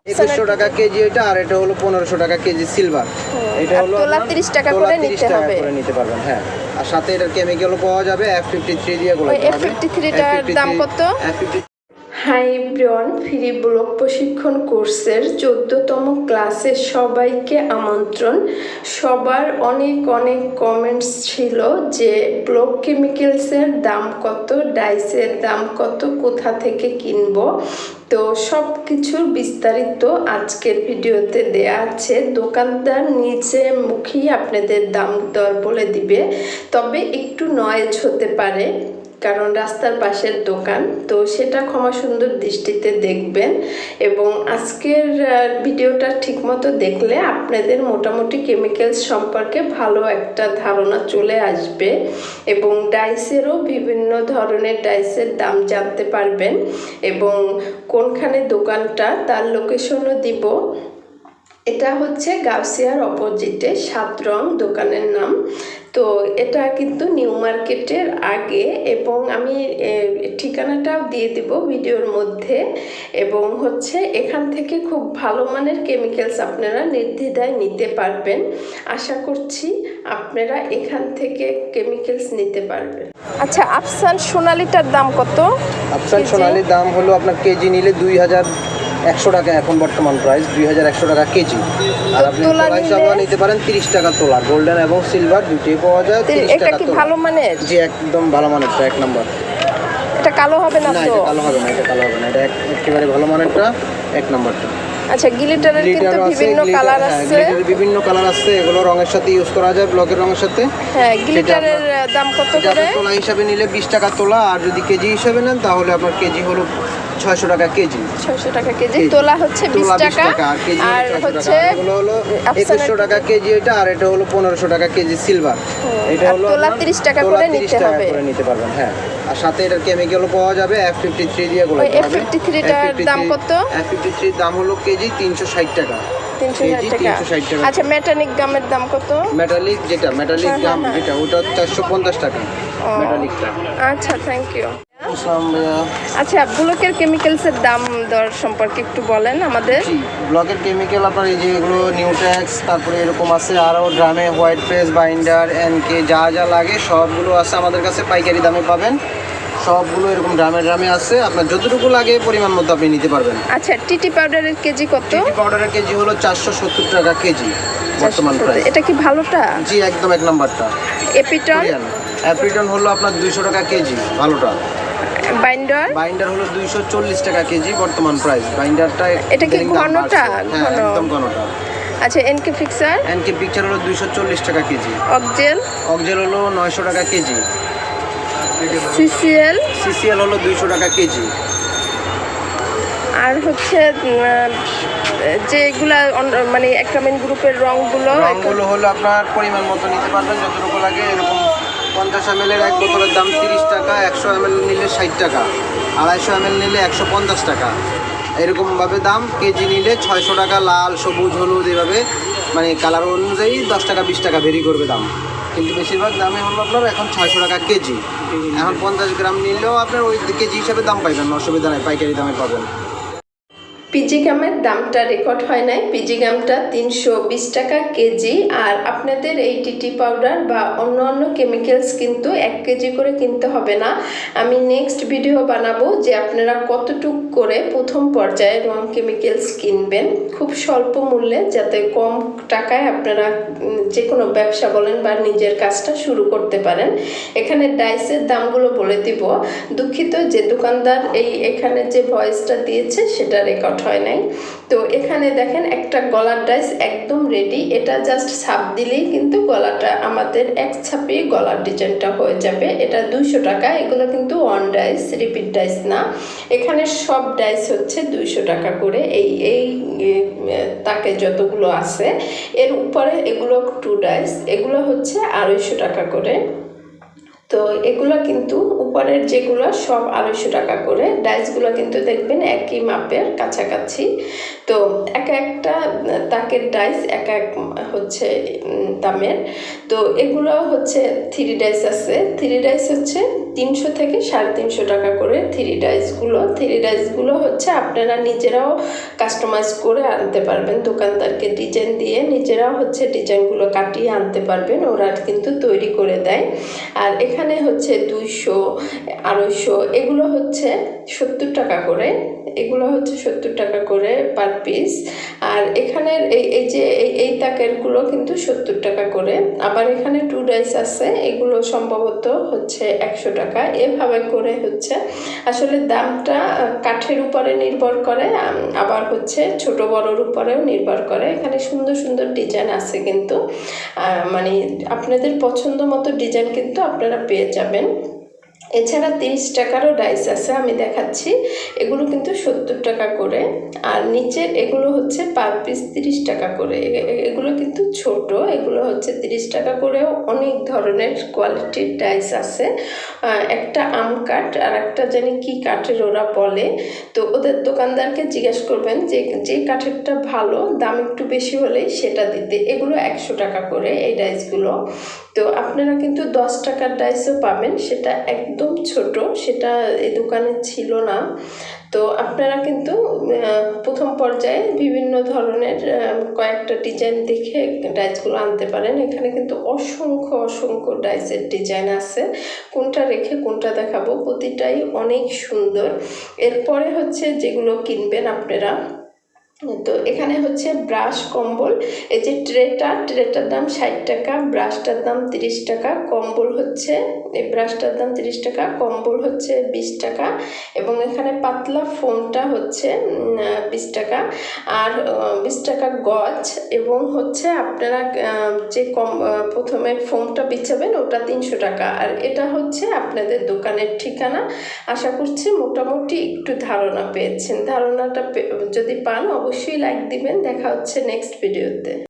2100 টাকা কেজি এটা, আর এটা হলো 1500 টাকা কেজি সিলভার। এটা হলো তোলা 30 টাকা করে নিতে হবে, নিতে পারবেন। হ্যাঁ, আর সাথে এটার কেমিক্যালও পাওয়া যাবে। F53 দিয়ে গোলাতে হবে। F53 টার দাম কত? হাই এভরিওয়ান, ফ্রি ব্লগ প্রশিক্ষণ কোর্সের 14তম ক্লাসে সবাইকে আমন্ত্রণ। সবার অনেক অনেক কমেন্টস ছিল যে ব্লক কেমিক্যালসের দাম কত, ডাইসের দাম কত, কোথা থেকে কিনবো। তো সব কিছুর বিস্তারিত আজকের ভিডিওতে দেয়া আছে। দোকানদার নিচে মুখী আপনাদের দাম দর বলে দিবে, তবে একটু নয়েজ হতে পারে কারণ রাস্তার পাশের দোকান, তো সেটা ক্ষমা সুন্দর দৃষ্টিতে দেখবেন। এবং আজকের ভিডিওটা ঠিকমতো দেখলে আপনাদের মোটামুটি কেমিক্যালস সম্পর্কে ভালো একটা ধারণা চলে আসবে এবং ডাইসেরও বিভিন্ন ধরনের ডাইসের দাম জানতে পারবেন এবং কোনখানে দোকানটা তার লোকেশনও দিব। এটা হচ্ছে গাউসিয়ার অপোজিটে 7 রং দোকানের নাম। তো এটা কিন্তু নিউ মার্কেটের আগে, এবং আমি ঠিকানাটাও দিয়ে দেব ভিডিওর মধ্যে। এবং হচ্ছে এখান থেকে খুব ভালো মানের কেমিক্যালস আপনারা নির্দ্বিধায় নিতে পারবেন। আশা করছি আপনারা এখান থেকে কেমিক্যালস নিতে পারবেন। আচ্ছা, আফসান সোনালিটার দাম কত? আফসান সোনালির দাম হলো আপনার কেজি নিলে 2100 টাকা, এখন বর্তমান প্রাইস 2100 টাকা কেজি। আর আপনি তোলা হিসাবে নিতে পারেন 30 টাকা তোলা। গোল্ডেন এবং সিলভার দুটোই পাওয়া যায় 30 টাকা। এটা কি ভালো মানের? জি, একদম ভালো মানেরটা, এক নাম্বার। এটা কালো হবে না তো? এটা কালো হবে না, এটা কালো হবে না, এটা একেবারে ভালো মানেরটা, এক নাম্বারটা। আচ্ছা, গ্লিটারের কিন্তু বিভিন্ন কালার আছে। বিভিন্ন কালার আছে, এগুলো রঙের সাথে ইউজ করা যায়, ব্লকের রঙের সাথে। হ্যাঁ, গ্লিটারের দাম কত করে? তোলা হিসাবে নিলে 20 টাকা তোলা, আর যদি কেজি হিসাবে নেন তাহলে আপনার কেজি হলো 600 টাকা কেজি। 600 টাকা কেজি। তোলা হচ্ছে 20 টাকা, আর হচ্ছে এগুলো হলো 2100 টাকা কেজি এটা, আর এটা হলো 1500 টাকা কেজি সিলভার। এটা হলো তোলা 30 টাকা করে নিতে হবে, নিতে পারবেন। হ্যাঁ, আর সাথে এটার কেমিক্যালও পাওয়া যাবে। F53 দিয়ে গোলাতে হবে। F53 টার দাম কত? F53 দাম হলো কেজি 360 টাকা। 360 টাকা। আচ্ছা, মেটালিক গামের দাম কত? মেটালিক গাম যেটা, ওটা 450 টাকা মেটালিকটা। আচ্ছা, থ্যাংক ইউ। আসসালাম ভাইয়া। আচ্ছা, ব্লকের কেমিক্যালসের দাম দর সম্পর্কে একটু বলেন আমাদের। ব্লকের কেমিক্যাল আপনার এই যে এগুলো নিউট্যাক্স, তারপরে এরকম আছে আরও ড্রামে হোয়াইট পেস্ট, বাইন্ডার, এনকে যা যা লাগে সবগুলো আছে আমাদের কাছে, পাইকারি দামে পাবেন। সবগুলো এরকম ড্রামে আছে, আপনার যতটুকু লাগে পরিমাণ মতো আপনি নিতে পারবেন। আচ্ছা, টিটি পাউডারের কেজি কত? টিটি পাউডারের কেজি হলো 470 টাকা কেজি বর্তমান প্রাইস। এটা কি ভালোটা? জি, একদম এক নাম্বারটা। এপিটন হলো আপনার 200 টাকা কেজি ভালোটা। বাইন্ডার হলো 240 টাকা কেজি বর্তমান প্রাইস। বাইন্ডারটা এটা কি ঘনটা? হ্যাঁ, একদম ঘনটা। আচ্ছা, এনকে পিকচার হলো 240 টাকা কেজি। অকজেল হলো 900 টাকা কেজি। সিসিএল হলো 200 টাকা কেজি। আর হচ্ছে যেগুলা মানে অ্যাক্রামিন গ্রুপের রঙগুলো হলো আপনার পরিমাণ মতো নিতে পারবেন, যতটুকু লাগে। এরকম 50 ml এক বোতলের দাম 30 টাকা, 100 ml নিলে 60 টাকা, 250 ml নিলে 150 টাকা, এরকমভাবে দাম। কেজি নিলে 600 টাকা, লাল, সবুজ, হলুদ, এভাবে মানে কালার অনুযায়ী 10 টাকা 20 টাকা ভেরি করবে দাম। কিন্তু বেশিরভাগ দামে হলো আপনার এখন 600 টাকা কেজি। এখন 50 গ্রাম নিলেও আপনার ওই কেজি হিসাবে দাম পাইবেন, অসুবিধা নেই, পাইকারি দামে পাবেন। পিজি গামের দামটা রেকর্ড হয় নাই। পিজি গামটা 320 টাকা কেজি। আর আপনাদের এই টিটি পাউডার বা অন্য অন্য কেমিক্যালস কিন্তু 1 কেজি করে কিনতে হবে না। আমি নেক্সট ভিডিও বানাবো যে আপনারা কতটুক করে প্রথম পর্যায়ে রং কেমিক্যালস কিনবেন খুব স্বল্প মূল্যে, যাতে কম টাকায় আপনারা যে কোনো ব্যবসা বলেন বা নিজের কাজটা শুরু করতে পারেন। এখানে ডাইসের দামগুলো বলে দিব। দুঃখিত যে দোকানদার এখানে যে ভয়েসটা দিয়েছে সেটা রেকর্ড হয় নাই। তো এখানে দেখেন একটা গলার ডাইস একদম রেডি। এটা জাস্ট ছাপ দিলেই কিন্তু গলাটা আমাদের এক ছাপে গলার ডিজাইনটা হয়ে যাবে। এটা 200 টাকা। এগুলো কিন্তু ওয়ান ডাইস, রিপিট ডাইস না। এখানে সব ডাইস হচ্ছে 200 টাকা করে। এই তাকে যতগুলো আছে এর উপরে এগুলো 2 ডাইস, এগুলো হচ্ছে 250 টাকা করে। তো এগুলো কিন্তু উপরের যেগুলো সব 250 টাকা করে। ডাইসগুলো কিন্তু দেখবেন একই মাপের কাছাকাছি। তো একটা তাকের ডাইস এক হচ্ছে দামের। তো এগুলো হচ্ছে 3 ডাইস আছে। 3 ডাইস হচ্ছে 300 থেকে 350 টাকা করে থ্রি ডাইসগুলো হচ্ছে আপনারা নিজেরাও কাস্টমাইজ করে আনতে পারবেন, দোকানদারকে ডিজাইন দিয়ে নিজেরাও হচ্ছে ডিজাইনগুলো কাটিয়ে আনতে পারবেন, ওরা কিন্তু তৈরি করে দেয়। আর এখানে হচ্ছে 200, 250 এগুলো হচ্ছে 70 টাকা করে, এগুলো হচ্ছে 70 টাকা করে পার পিস। আর এখানের এই যে এই তাকেরগুলো কিন্তু 70 টাকা করে। আবার এখানে 2 ডাইস আছে, এগুলো সম্ভবত হচ্ছে 100 টাকা। এভাবে করে হচ্ছে আসলে দামটা কাঠের উপরে নির্ভর করে, আবার হচ্ছে ছোট বড়র উপরেও নির্ভর করে। এখানে সুন্দর সুন্দর ডিজাইন আছে কিন্তু মানে আপনাদের পছন্দ মতো ডিজাইন কিন্তু আপনারা পেয়ে যাবেন। এছাড়া 30 টাকারও ডাইস আছে, আমি দেখাচ্ছি। এগুলো কিন্তু 70 টাকা করে। আর নিচের এগুলো হচ্ছে পার পিস 30 টাকা করে। এগুলো কিন্তু ছোট, এগুলো হচ্ছে 30 টাকা করেও অনেক ধরনের কোয়ালিটির ডাইস আছে। একটা আম কাঠ আর একটা জানি কি কাঠের ওরা বলে, তো ওদের দোকানদারকে জিজ্ঞেস করবেন যে কাঠেরটা ভালো, দাম একটু বেশি হলেই সেটা দিতে। এগুলো 100 টাকা করে এই ডাইসগুলো। তো আপনারা কিন্তু 10 টাকার ডাইসও পাবেন, সেটা একদম ছোট, সেটা এই দোকানে ছিল না। তো আপনারা কিন্তু প্রথম পর্যায়ে বিভিন্ন ধরনের কয়েকটা ডিজাইন দেখে ডাইসগুলো আনতে পারেন। এখানে কিন্তু অসংখ্য ডাইসের ডিজাইন আছে, কোনটা রেখে কোনটা দেখাবো, প্রতিটাই অনেক সুন্দর। এরপরে হচ্ছে যেগুলো কিনবেন আপনারা, তো এখানে হচ্ছে ব্রাশ কম্বল, এই যে ট্রেটার দাম 60 টাকা, ব্রাশটার দাম 30 টাকা, কম্বল হচ্ছে এই ব্রাশটার দাম 30 টাকা, কম্বল হচ্ছে 20 টাকা, এবং এখানে পাতলা ফোমটা হচ্ছে 20 টাকা, আর 20 টাকা গজ। এবং হচ্ছে আপনারা যে প্রথমে ফোমটা বিছাবেন ওটা 300 টাকা। আর এটা হচ্ছে আপনাদের দোকানের ঠিকানা। আশা করছি মোটামুটি একটু ধারণা পেয়েছেন। ধারণাটা যদি পান অবশ্যই লাইক দিবেন। দেখা হচ্ছে নেক্সট ভিডিওতে।